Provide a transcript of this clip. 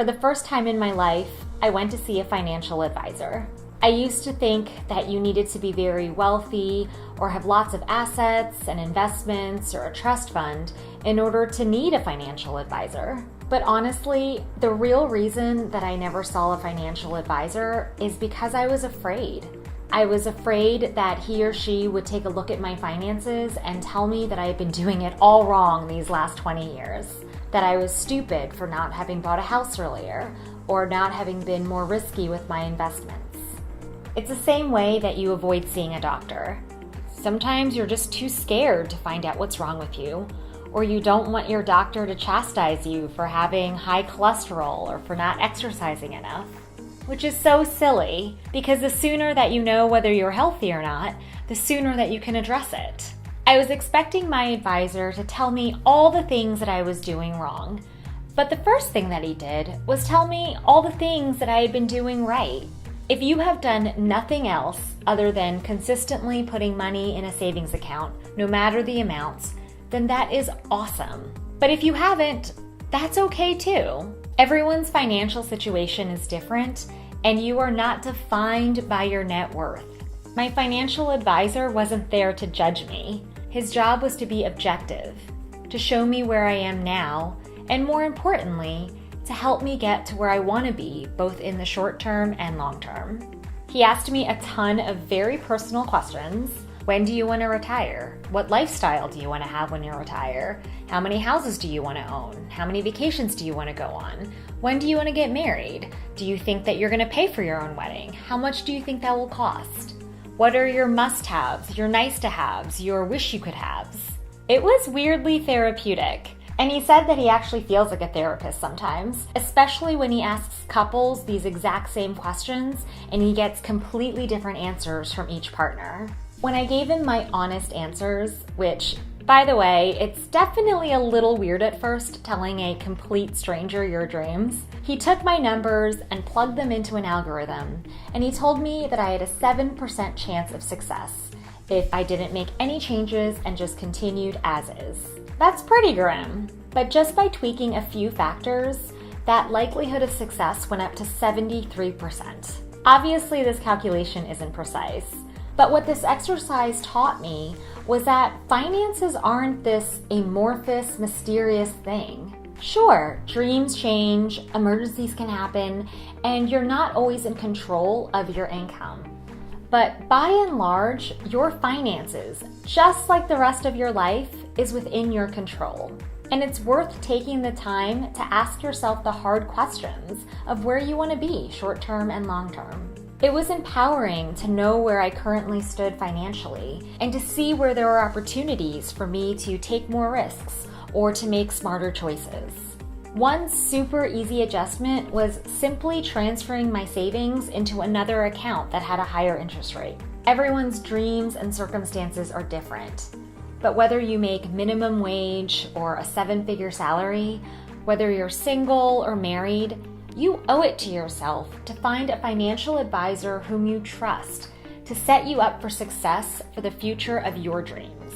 For the first time in my life, I went to see a financial advisor. I used to think that you needed to be very wealthy or have lots of assets and investments or a trust fund in order to need a financial advisor. But honestly, the real reason that I never saw a financial advisor is because I was afraid. I was afraid that he or she would take a look at my finances and tell me that I had been doing it all wrong these last 20 years, that I was stupid for not having bought a house earlier or not having been more risky with my investments. It's the same way that you avoid seeing a doctor. Sometimes you're just too scared to find out what's wrong with you, or you don't want your doctor to chastise you for having high cholesterol or for not exercising enough. Which is so silly, because the sooner that you know whether you're healthy or not, the sooner that you can address it. I was expecting my advisor to tell me all the things that I was doing wrong, but the first thing that he did was tell me all the things that I had been doing right. If you have done nothing else other than consistently putting money in a savings account, no matter the amounts, then that is awesome. But if you haven't, that's okay too. Everyone's financial situation is different, and you are not defined by your net worth. My financial advisor wasn't there to judge me. His job was to be objective, to show me where I am now, and more importantly, to help me get to where I want to be, both in the short term and long term. He asked me a ton of very personal questions. When do you want to retire? What lifestyle do you want to have when you retire? How many houses do you want to own? How many vacations do you want to go on? When do you want to get married? Do you think that you're going to pay for your own wedding? How much do you think that will cost? What are your must-haves, your nice-to-haves, your wish-you-could-haves? It was weirdly therapeutic. And he said that he actually feels like a therapist sometimes, especially when he asks couples these exact same questions and he gets completely different answers from each partner. When I gave him my honest answers, which, by the way, it's definitely a little weird at first telling a complete stranger your dreams, he took my numbers and plugged them into an algorithm, and he told me that I had a 7% chance of success if I didn't make any changes and just continued as is. That's pretty grim, but just by tweaking a few factors, that likelihood of success went up to 73%. Obviously, this calculation isn't precise, but what this exercise taught me was that finances aren't this amorphous, mysterious thing. Sure, dreams change, emergencies can happen, and you're not always in control of your income. But by and large, your finances, just like the rest of your life, is within your control. And it's worth taking the time to ask yourself the hard questions of where you want to be, short-term and long-term. It was empowering to know where I currently stood financially and to see where there were opportunities for me to take more risks or to make smarter choices. One super easy adjustment was simply transferring my savings into another account that had a higher interest rate. Everyone's dreams and circumstances are different, but whether you make minimum wage or a 7-figure salary, whether you're single or married, you owe it to yourself to find a financial advisor whom you trust to set you up for success for the future of your dreams.